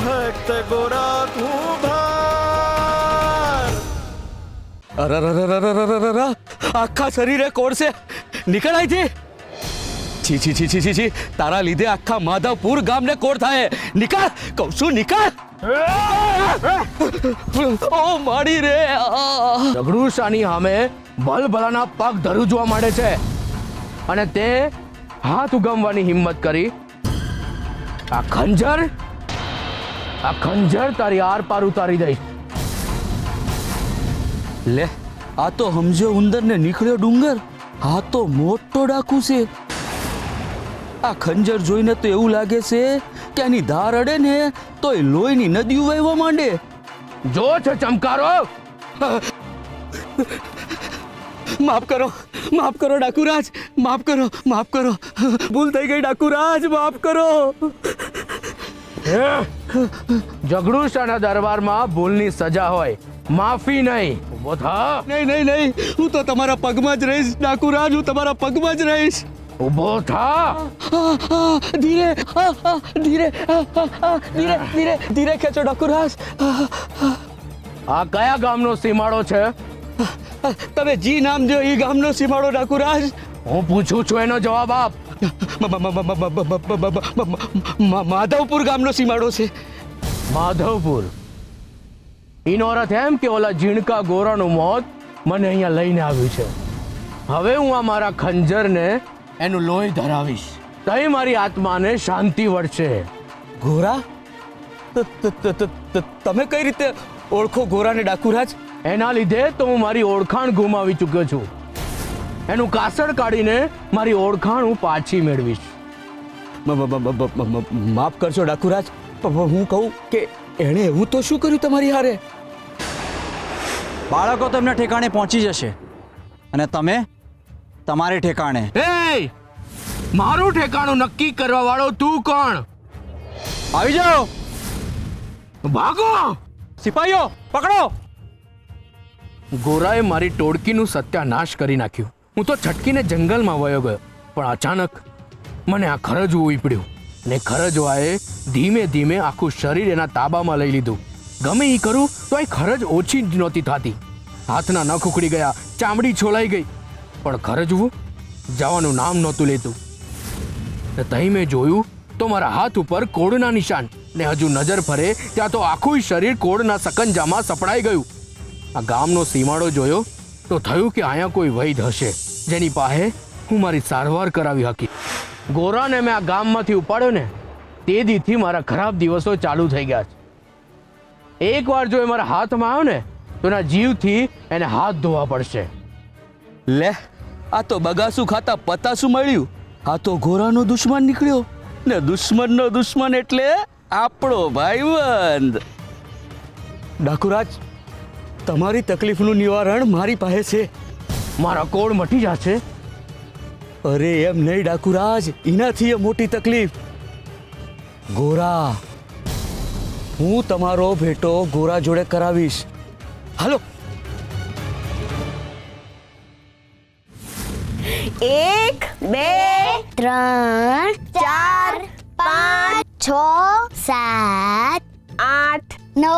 ભક્ત ગોરા તું ભાર. અરરરરરરરરરર, આખા શરીરે કોડશે. નીકળ અહીંથી. છી છી છી છી છી છી, તારા લીધે આખા માધવપુર ગામને કોડ થાય. નીકળ, કહું છું નીકળ. ઓ માડી રે. ઝઘડુશાની સામે ભલભલાના પગ ધરુજવા માંડે છે અને તે હાથ ઉગામવાની હિંમત કરી. આ ખંજર તારી આર પાર ઉતારી દઈશ. લે, આ તો સમજો ઉંદર ને નીકળ્યો ડુંગર. આ તો મોટો ડાકુ છે. આ ખંજર જોઈને તો એવું લાગે છે કે આની ધાર અડે ને તો એ લોહીની નદીઓ વહેવા માંડે. જો છે ચમકારો. માફ કરો ડાકુરાજ, માફ કરો. ભૂલ થઈ ગઈ ડાકુરાજ, માફ કરો. ઝઘડુશાના દરબારમાં ભૂલની સજા હોય, માફી નહીં. ઉભો થા. નહીં, હું તો તમારા પગમાં જ રહીશ ડાકુરાજ, હું તમારા પગમાં જ રહીશ. ઉભો થા. ધીરે ખેંચો ડાકુરાજ. આ કયા ગામનો સીમાડો છે? તમે જી નામ દો એ ગામનો સીમાડો ડાકુરાજ. હું પૂછું છું એનો જવાબ આપ. માધવપુર ગામનો સીમાડો છે. માધવપુર. એનો અર્થ એમ કે ઓલા ઝીણકા ગોરાનું મોત મને અહીંયા લઈને આવ્યું છે. હવે હું આ મારા ખંજરને એનું લોહી ધરાવીશ. તઈ મારી આત્માને શાંતિ વળશે. ગોરા? તમે કઈ રીતે ઓળખો ગોરાને ડાકુરાજ? એના લીધે તો હું મારી ઓળખાણ ગુમાવી ચૂક્યો છું. એનું કાસળ કાઢીને મારી ઓળખાણ હું પાછી મેળવીશ. માફ કરજો ડાકુરાજ, હું કહું કે એણે એવું તો શું કર્યું તમારી હારે? બાળકો તો એમના ઠેકાણે પહોંચી જશે અને તમે તમારે ઠેકાણે. એ મારું ઠેકાણું નક્કી કરવા વાળો તું કોણ? આવી જાઓ. ભાગો. સિપાહીઓ પકડો. ગોરાએ મારી ટોળકીનું સત્યાનાશ કરી નાખ્યું. હું તો છટકીને જંગલમાં વયો ગયો, પણ અચાનક મને આ ખરજવું ઉપડ્યું ને ખરજવાએ ધીમે ધીમે આખું શરીર એના તાબામાં લઈ લીધું. ગમે એ કરું તો એ ખરજ ઓછી જ નહોતી થતી. હાથના નખ ઉખડી ગયા, ચામડી છોલાઈ ગઈ, પણ ખરજવું જવાનું નામ નહોતું લેતું. તહીં મેં જોયું તો મારા હાથ ઉપર કોડના નિશાન ને હજુ નજર ફરે ત્યાં તો આખું શરીર કોડના સકંજામાં સપડાઈ ગયું. આ ગામનો સીમાડો જોયો તો થયું કે અહીંયા કોઈ વૈદ હશે જેની પાસે હું મારી સારવાર કરાવી શકી. ગોરાને મેં આ ગામમાંથી ઉપાડ્યો ને તે દીથી મારા ખરાબ દિવસો ચાલુ થઈ ગયા છે. એકવાર જો એ મારા હાથમાં આવ્યો ને તો એના જીવથી એને હાથ ધોવા પડશે. લે, આ તો બગાસું ખાતા પતાસું મળ્યું. આ તો ગોરાનો દુશ્મન નીકળ્યો ને દુશ્મનનો દુશ્મન એટલે આપણો ભાઈબંધ. ડાકુરાજ, તમારી તકલીફનું નિવારણ મારી પાસે છે. મારા કોડ મટી જશે? અરે એમ નહીં ડાકુરાજ, એનાથી એ મોટી તકલીફ. ગોરા, હું તમારો ભેટો ગોરા જોડે કરાવીશ. હાલો. 1 2 3 4 5 6 7 8 9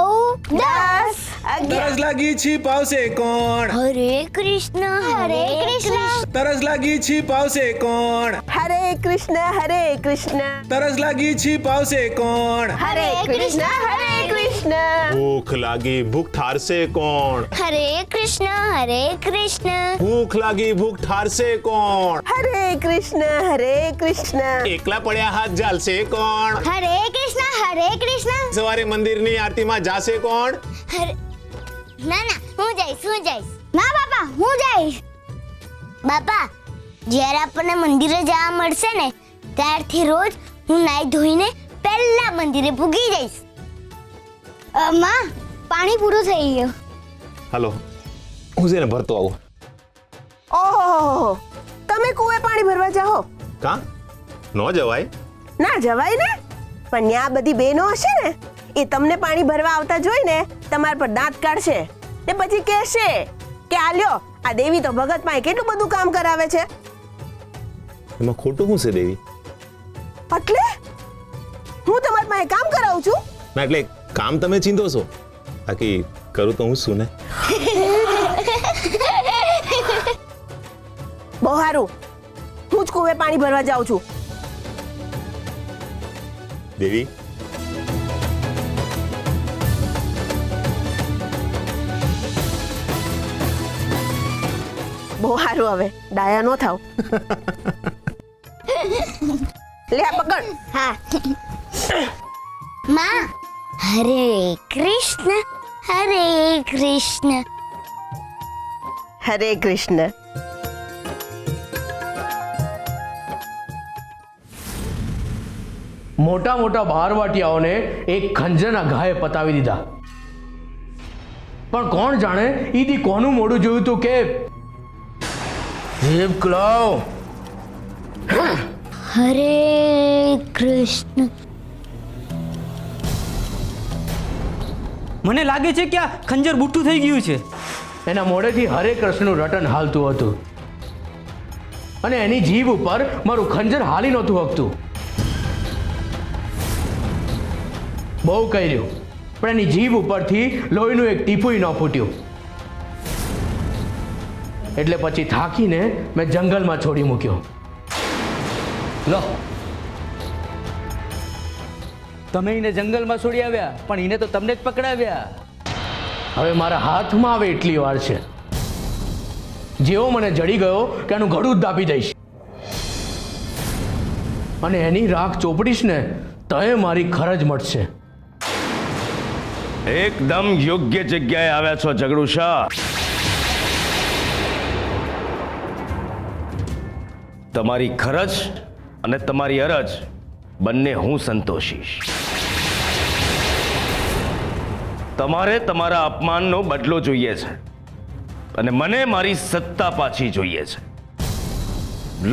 10 તરસ લાગી છીપ આવશે કોણ? હરે કૃષ્ણ હરે કૃષ્ણ તરસ લાગી છીપ આવશે કોણ? હરે કૃષ્ણ હરે કૃષ્ણ તરસ લાગી છીપ આવશે કોણ? હરે કૃષ્ણ હરે કૃષ્ણ ભૂખ લાગી ભૂખ ઠારશે કોણ? હરે કૃષ્ણ હરે કૃષ્ણ ભૂખ લાગી ભૂખ ઠારશે કોણ? હરે કૃષ્ણ એકલા પડ્યા હાથ ઝાલશે કોણ? હરે કૃષ્ણ સવારે મંદિરની આરતીમાં જાશે કોણ? ના હું જઈશ ના બાપા હું જઈશ. બાપા, જ્યારે આપણને મંદિરે જવા મળશે ને ત્યારથી રોજ હું નાઈ ધોઈને પહેલા મંદિરે પૂગી જઈશ. માં, પાણી પૂરું થઈ ગયું. હાલો, હું છે ને ભરતો આવું. ઓહો, તમે કુએ પાણી ભરવા જાઓ? કા ન જવાય? ના જવાય ને, પણ ત્યાં બધી બહેનો હશે ને એ તમને પાણી ભરવા આવતા જોઈને તમારા પર દાંત કાઢશે ને પછી કહેશે કે આ લ્યો, આ દેવી તો ભગત પાસે કેટલું બધું કામ કરાવે છે. એમાં ખોટું શું છે દેવી? એટલે હું તમારા પાસે કામ કરાવું છું? ના એટલે કામ તમે ચીંધો છો, બાકી કરું તો હું શું ને. બહુ સારું, હું જ કુવે પાણી ભરવા જાઉં છું. દેવી, બહુ સારું, હવે ડાયા નો થાવ. લે આ પકડ. હા માં, હરે કૃષ્ણ હરે કૃષ્ણ. હરે કૃષ્ણ. મોટા મોટા બહારવાટિયાઓને એક ખંજરના ઘાએ પતાવી દીધા, પણ કોણ જાણે ઈદી કોનું મોઢું જોયું તું કે દેવકલાવ. હરે કૃષ્ણ. મને લાગે છે કે આ ખંજર બુઠ્ઠું થઈ ગયું છે. એના મોઢેથી હરે કૃષ્ણનું રટન હાલતું હતું અને એની જીભ ઉપર મારું ખંજર હાલી નહોતું હકતું. બહુ કર્યું, પણ એની જીભ ઉપરથી લોહીનું એક ટીપું ન ફૂટ્યું. એટલે પછી થાકીને મેં જંગલમાં છોડી મૂક્યો. લો, તમે એને જંગલમાં છોડી આવ્યા, પણ એને તો તમને જ પકડાવ્યા. હવે મારા હાથમાં આવે એટલી વાર છે. જેવો મને જડી ગયો કે એનું ગળું જ દાબી દઈશ, અને એની રાખ ચોપડીશ ને તો એ મારી ખરજ મળશે. એકદમ યોગ્ય જગ્યાએ આવ્યા છો ઝઘડુશા. તમારી ખરજ અને તમારી અરજ બંને હું સંતોષીશ. તમારે તમારા અપમાનનો બદલો જોઈએ છે અને મને મારી સત્તા પાછી જોઈએ છે.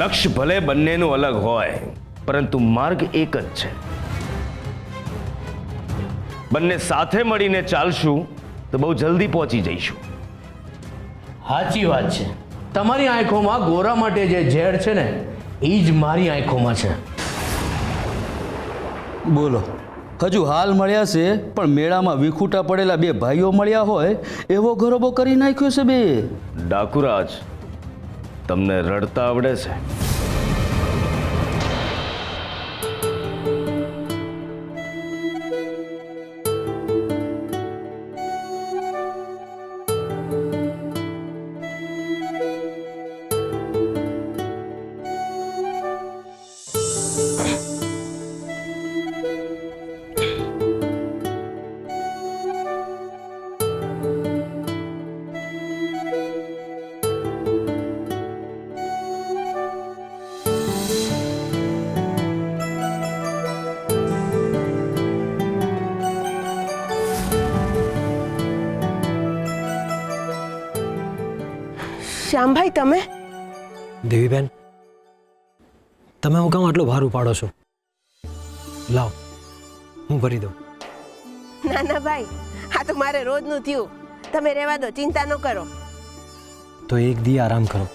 લક્ષ્ય ભલે બંનેનું અલગ હોય, પરંતુ માર્ગ એક જ છે. બંને સાથે મળીને ચાલશું તો બહુ જલ્દી પહોંચી જઈશું. સાચી વાત છે. તમારી આંખોમાં ગોરા માટે જે ઝેર છે ને એ જ મારી આંખોમાં છે. બોલો, હજુ હાલ મળ્યા છે, પણ મેળામાં વિખૂટા પડેલા બે ભાઈઓ મળ્યા હોય એવો ગરોબો કરી નાખ્યો છે બે. ડાકુરાજ, તમને રડતા આવડે છે? શ્યામભાઈ, તમે? દેવીબેન, તમે હું કામ આટલો ભાર ઉપાડો છો? લાવ, હું ભરી દઉં. ના ના ભાઈ, આ તો મારે રોજનું થયું. તમે રહેવા દો, ચિંતા ન કરો. તો એક દી આરામ કરો.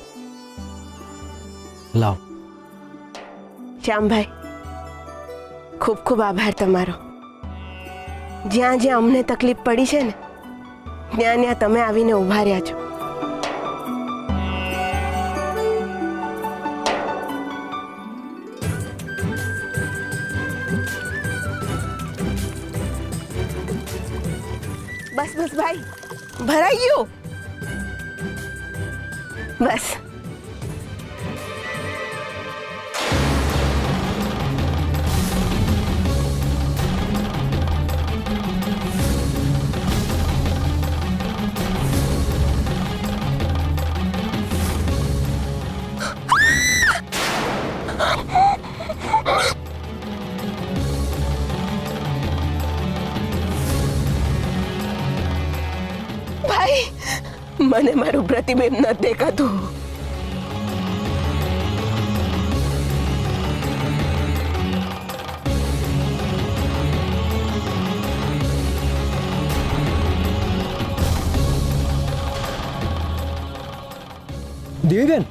લાવ. શ્યામભાઈ, ખૂબ ખૂબ આભાર તમારો. જ્યાં જ્યાં અમને તકલીફ પડી છે ને ત્યાં ત્યાં તમે આવીને ઊભા રહ્યા છો. બસ બસ ભાઈ, ભરાઈ ગયું. બસ. ભાઈ, મને મારું પ્રતિબિંબ નથી દેખાતું. દેવીબેન,